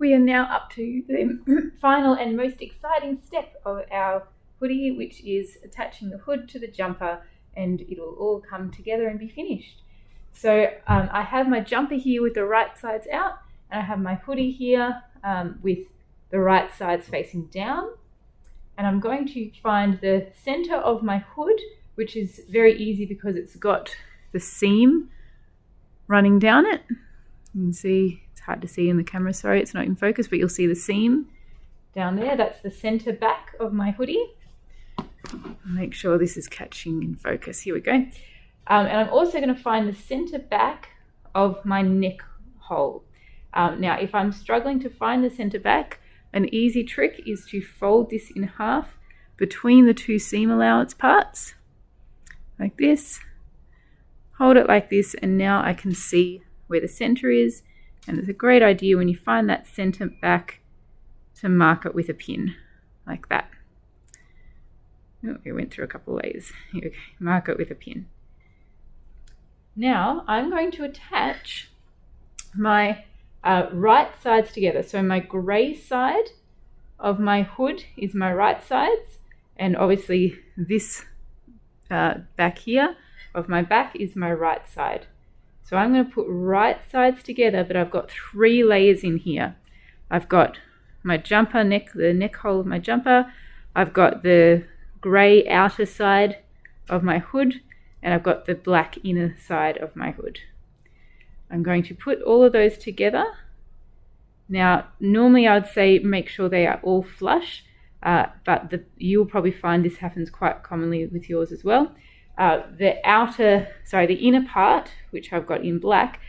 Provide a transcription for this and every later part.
we are now up to the final and most exciting step of our hoodie, which is attaching the hood to the jumper, and it'll all come together and be finished. So I have my jumper here with the right sides out, and I have my hoodie here with the right sides facing down. And I'm going to find the center of my hood, which is very easy because it's got the seam running down it. You can see, it's hard to see in the camera, sorry, it's not in focus, but you'll see the seam down there. That's the center back of my hoodie. Make sure this is catching in focus. Here we go. And I'm also going to find the center back of my neck hole. Now, if I'm struggling to find the center back, an easy trick is to fold this in half between the two seam allowance parts, like this. Hold it like this, and now I can see where the center is. And it's a great idea when you find that center back to mark it with a pin, like that. Oh, we went through a couple of layers. Here we go. Mark it with a pin. Now I'm going to attach my right sides together. So my grey side of my hood is my right sides, and obviously this back here of my back is my right side. So I'm going to put right sides together, but I've got 3 layers in here. I've got my jumper neck, the neck hole of my jumper. I've got the grey outer side of my hood, and I've got the black inner side of my hood. I'm going to put all of those together. Now, normally I would say make sure they are all flush, but you'll probably find this happens quite commonly with yours as well. The inner part, which I've got in black,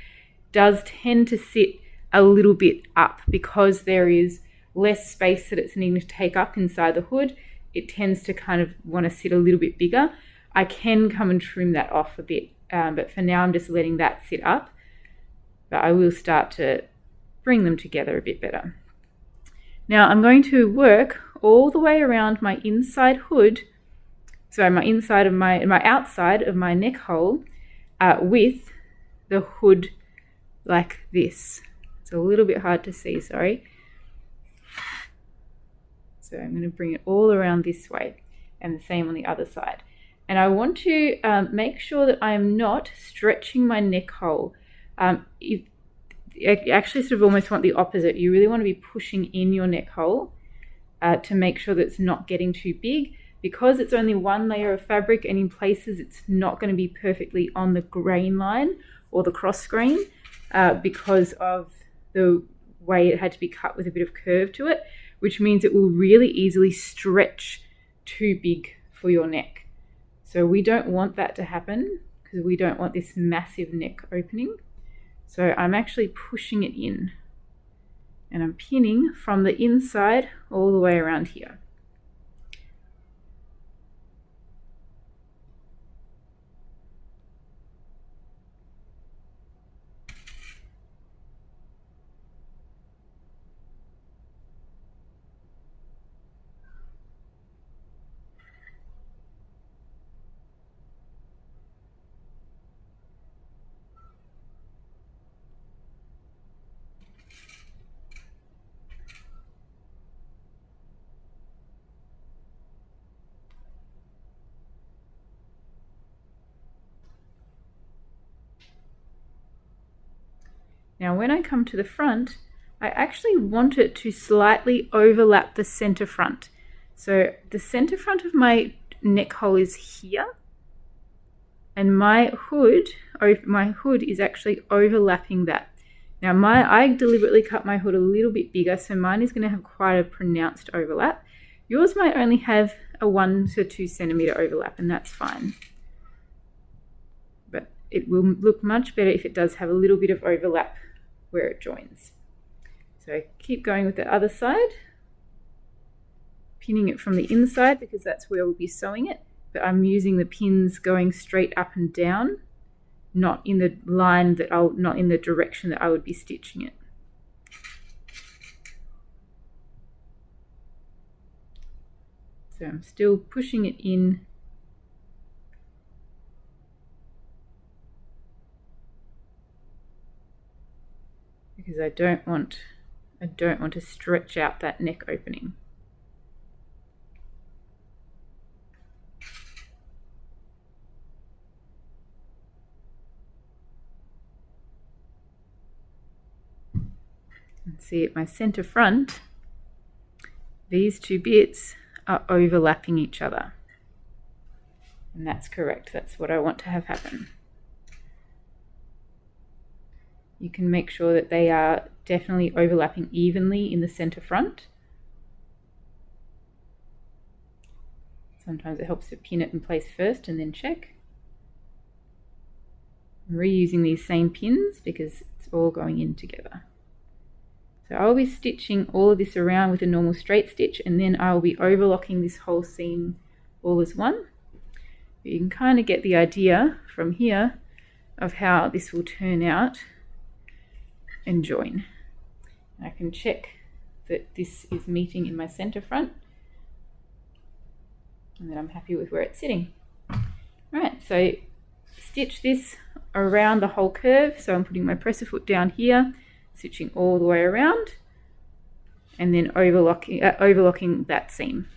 does tend to sit a little bit up because there is less space that it's needing to take up inside the hood. It tends to kind of want to sit a little bit bigger. I can come and trim that off a bit, but for now I'm just letting that sit up. But I will start to bring them together a bit better. Now I'm going to work all the way around my inside hood, my outside of my neck hole with the hood like this. It's a little bit hard to see, sorry. So I'm going to bring it all around this way, and the same on the other side. And I want to make sure that I am not stretching my neck hole. You actually sort of almost want the opposite. You really want to be pushing in your neck hole to make sure that it's not getting too big. Because it's only 1 layer of fabric, and in places it's not going to be perfectly on the grain line or the cross grain because of the way it had to be cut with a bit of curve to it, which means it will really easily stretch too big for your neck. So we don't want that to happen because we don't want this massive neck opening. So I'm actually pushing it in, and I'm pinning from the inside all the way around here. Now when I come to the front, I actually want it to slightly overlap the center front. So the center front of my neck hole is here, and my hood is actually overlapping that. Now I deliberately cut my hood a little bit bigger, so mine is going to have quite a pronounced overlap. Yours might only have a 1 to 2 centimeter overlap, and that's fine. But it will look much better if it does have a little bit of overlap where it joins. So keep going with the other side, pinning it from the inside because that's where we'll be sewing it, but I'm using the pins going straight up and down, not in the line not in the direction that I would be stitching it. So I'm still pushing it in because I don't want I don't want to stretch out that neck opening. And see at my center front, these two bits are overlapping each other. And that's correct. That's what I want to have happen. You can make sure that they are definitely overlapping evenly in the center front. Sometimes it helps to pin it in place first and then check. I'm reusing these same pins because it's all going in together. So I'll be stitching all of this around with a normal straight stitch, and then I'll be overlocking this whole seam all as one. But you can kind of get the idea from here of how this will turn out and join. I can check that this is meeting in my center front, and then I'm happy with where it's sitting. All right, so stitch this around the whole curve. So I'm putting my presser foot down here, stitching all the way around, and then overlocking that seam.